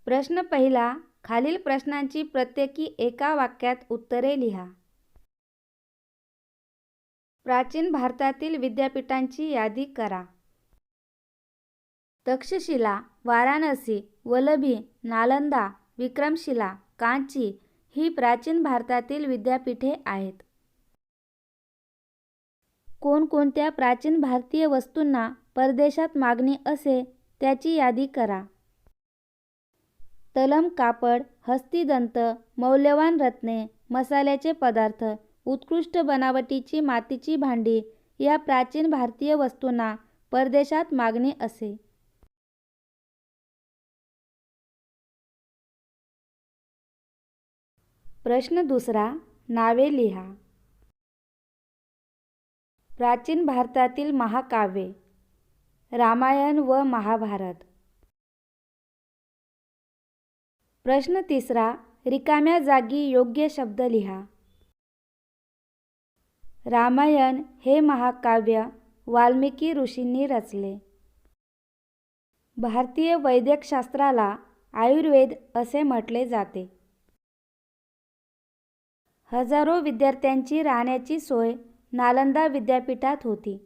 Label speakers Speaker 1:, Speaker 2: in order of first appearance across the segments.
Speaker 1: प्रश्न पहिला. खालील प्रश्नांची प्रत्येकी एका वाक्यात उत्तरे लिहा. प्राचीन भारतातील विद्यापीठांची यादी करा. तक्षशिला, वाराणसी, वल्लभी, नालंदा, विक्रमशिला, कांची ही प्राचीन भारतातील विद्यापीठे आहेत. कोणकोणत्या प्राचीन भारतीय वस्तूंना परदेशात मागणी असे त्याची यादी करा. तलम कापड, हस्तिदंत, मौल्यवान रत्ने, मसाल्याचे पदार्थ, उत्कृष्ट बनावटीची मातीची भांडी या प्राचीन भारतीय वस्तूंना परदेशात मागणी असे. प्रश्न दुसरा. नावे लिहा. प्राचीन भारतातील महाकाव्ये. रामायण व महाभारत. प्रश्न तिसरा. रिकाम्या जागी योग्य शब्द लिहा. रामायण हे महाकाव्य वाल्मिकी ऋषींनी रचले. भारतीय वैद्यकशास्त्राला आयुर्वेद असे म्हटले जाते. हजारो विद्यार्थ्यांची राहण्याची सोय नालंदा विद्यापीठात होती.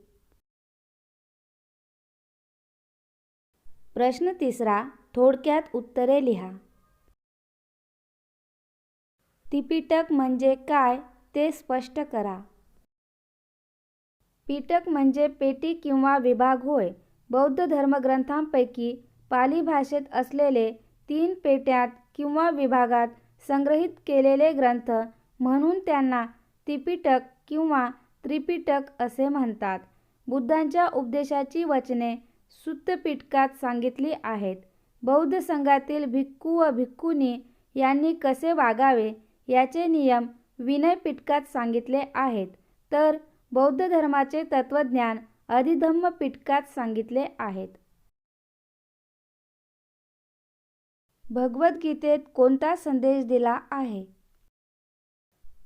Speaker 1: प्रश्न तिसरा. थोडक्यात उत्तरे लिहा. त्रिपिटक म्हणजे काय ते स्पष्ट करा. पिटक म्हणजे पेटी किंवा विभाग होय. बौद्ध धर्मग्रंथांपैकी पाली भाषेत असलेले 3 पेट्यात किंवा विभागात संग्रहित केलेले ग्रंथ म्हणून त्यांना त्रिपिटक किंवा त्रिपिटक असे म्हणतात. बुद्धांच्या उपदेशाची वचने सुत्त पिटकात सांगितली आहेत. बौद्ध संघातील भिक्खू व भिक्खुनी यांनी कसे वागावे याचे नियम विनय पिटकात सांगितले आहेत, तर बौद्ध धर्माचे तत्वज्ञान अधिधम्म पिटकात सांगितले आहेत. भगवद्गीतेत कोणता संदेश दिला आहे?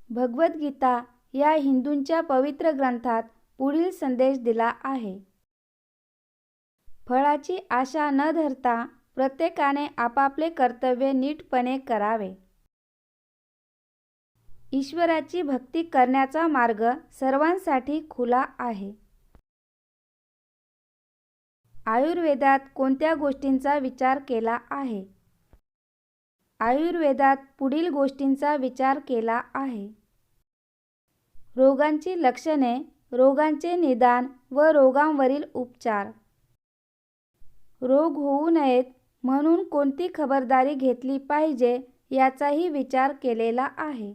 Speaker 1: भगवद्गीता या हिंदूंच्या पवित्र ग्रंथात पुढील संदेश दिला आहे. फळाची आशा न धरता प्रत्येकाने आपापले कर्तव्य नीटपणे करावे. ईश्वराची भक्ती करण्याचा मार्ग सर्वांसाठी खुला आहे. आयुर्वेदात कोणत्या गोष्टींचा विचार केला आहे? आयुर्वेदात पुढील गोष्टींचा विचार केला आहे. रोगांची लक्षणे, रोगांचे निदान व रोगांवरील उपचार. रोग होऊ नयेत म्हणून कोणती खबरदारी घेतली पाहिजे याचाही विचार केलेला आहे.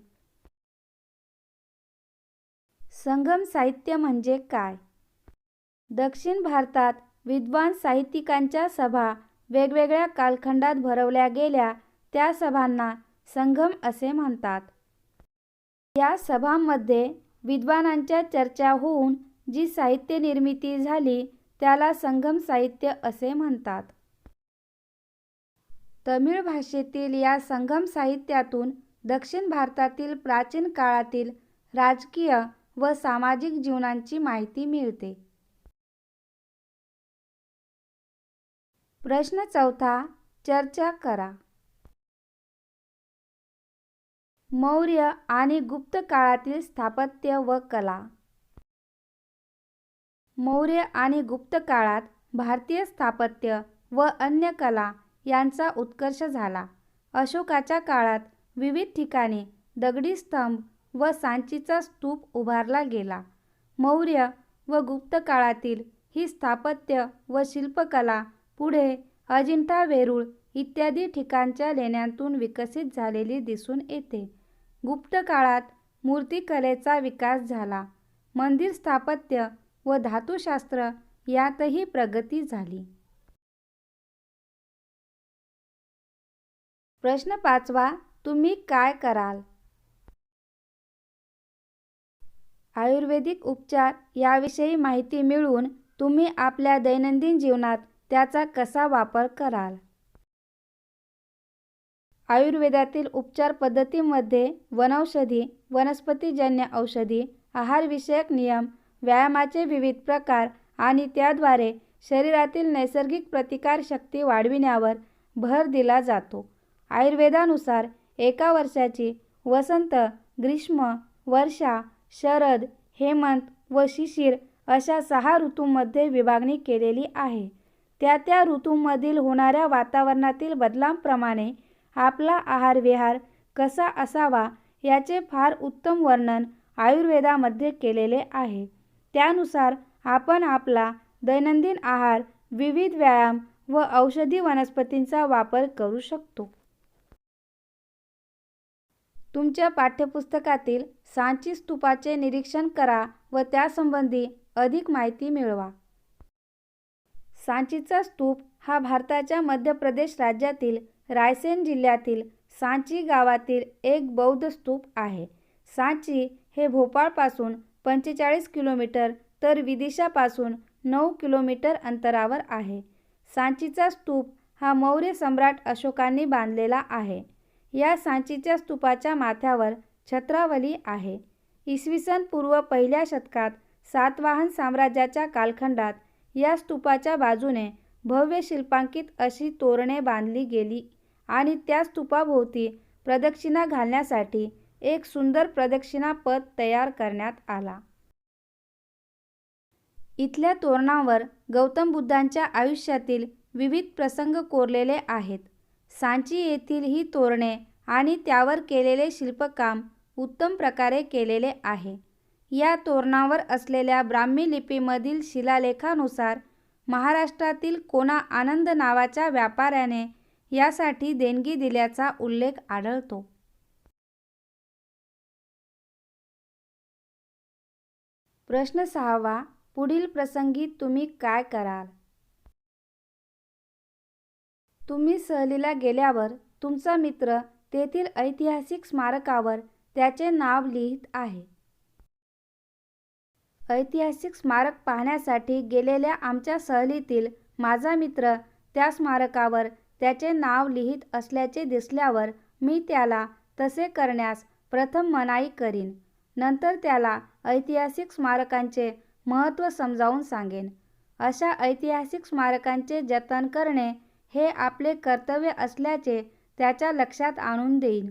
Speaker 1: संगम साहित्य म्हणजे काय? दक्षिण भारतात विद्वान साहित्यिकांच्या सभा वेगवेगळ्या कालखंडात भरवल्या गेल्या त्या सभांना संगम असे म्हणतात. या सभांमध्ये विद्वानांच्या चर्चा होऊन जी साहित्य निर्मिती झाली त्याला संगम साहित्य असे म्हणतात. तमिळ भाषेतील या संगम साहित्यातून दक्षिण भारतातील प्राचीन काळातील राजकीय व सामाजिक जीवनाची माहिती मिळते. प्रश्न चौथा. चर्चा करा. मौर्य आणि गुप्त काळातील स्थापत्य व कला. मौर्य आणि गुप्त काळात भारतीय स्थापत्य व अन्य कला यांचा उत्कर्ष झाला. अशोकाच्या काळात विविध ठिकाणी दगडी स्तंभ व सांचीचा स्तूप उभारला गेला. मौर्य व गुप्त काळातील ही स्थापत्य व शिल्पकला पुढे अजिंठा, वेरूळ इत्यादी ठिकाणच्या लेण्यांतून विकसित झालेली दिसून येते. गुप्त काळात मूर्तिकलेचा विकास झाला. मंदिर स्थापत्य व धातुशास्त्र यातही प्रगती झाली. प्रश्न पाचवा. तुम्ही काय कराल? आयुर्वेदिक उपचार याविषयी माहिती मिळवून तुम्ही आपल्या दैनंदिन जीवनात त्याचा कसा वापर कराल? आयुर्वेदातील उपचार पद्धतीमध्ये वनौषधी, वनस्पतीजन्य औषधी, आहारविषयक नियम, व्यायामाचे विविध प्रकार आणि त्याद्वारे शरीरातील नैसर्गिक प्रतिकारशक्ती वाढविण्यावर भर दिला जातो. आयुर्वेदानुसार एका वर्षाची वसंत, ग्रीष्म, वर्षा, शरद, हेमंत व शिशिर अशा 6 ऋतूंमध्ये विभागणी केलेली आहे. त्या त्या ऋतूंमधील होणाऱ्या वातावरणातील बदलांप्रमाणे आपला आहारविहार कसा असावा याचे फार उत्तम वर्णन आयुर्वेदामध्ये केलेले आहे. त्यानुसार आपण आपला दैनंदिन आहार, विविध व्यायाम व औषधी वनस्पतींचा वापर करू शकतो. तुमच्या पाठ्यपुस्तकातील सांची स्तूपाचे निरीक्षण करा व त्यासंबंधी अधिक माहिती मिळवा. सांचीचा स्तूप हा भारताच्या मध्य प्रदेश राज्यातील रायसेन जिल्ह्यातील सांची गावातील एक बौद्ध स्तूप आहे. सांची हे भोपाळपासून 45 किलोमीटर तर विदिशापासून 9 किलोमीटर अंतरावर आहे. सांचीचा स्तूप हा मौर्य सम्राट अशोकांनी बांधलेला आहे. या सांचीच्या स्तूपाच्या माथ्यावर छत्रावली आहे. इसवी सन पूर्व 1 शतकात सातवाहन साम्राज्याच्या कालखंडात या स्तूपाच्या बाजूने भव्य शिल्पांकित अशी तोरणे बांधली गेली आणि त्या स्तूपाभोवती प्रदक्षिणा घालण्यासाठी एक सुंदर प्रदक्षिणा पथ तयार करण्यात आला. इथल्या तोरणांवर गौतम बुद्धांच्या आयुष्यातील विविध प्रसंग कोरलेले आहेत. सांची येथील ही तोरणे आणि त्यावर केलेले शिल्पकाम उत्तम प्रकारे केलेले आहे. या तोरणावर असलेल्या ब्राह्मी लिपीमधील शिलालेखानुसार महाराष्ट्रातील कोना आनंद नावाच्या व्यापाऱ्याने यासाठी देणगी दिल्याचा उल्लेख आढळतो. प्रश्न 6वा. पुढील प्रसंगी तुम्ही काय कराल? तुम्ही सहलीला गेल्यावर तुमचा मित्र तेथील ऐतिहासिक स्मारकावर त्याचे नाव लिहित आहे. ऐतिहासिक स्मारक पाहण्यासाठी गेलेल्या आमच्या सहलीतील माझा मित्र त्या स्मारकावर त्याचे नाव लिहित असल्याचे दिसल्यावर मी त्याला तसे करण्यास प्रथम मनाई करीन. नंतर त्याला ऐतिहासिक स्मारकांचे महत्त्व समजावून सांगेन. अशा ऐतिहासिक स्मारकांचे जतन करणे हे आपले कर्तव्य असल्याचे त्याच्या लक्षात आणून देईन.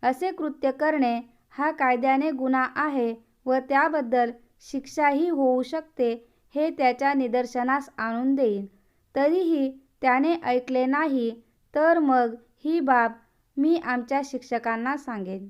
Speaker 1: असे कृत्य करणे हा कायद्याने गुन्हा आहे व त्याबद्दल शिक्षाही होऊ शकते हे त्याच्या निदर्शनास आणून देईन. तरीही त्याने ऐकले नाही तर मग ही बाब मी आमच्या शिक्षकांना सांगेन.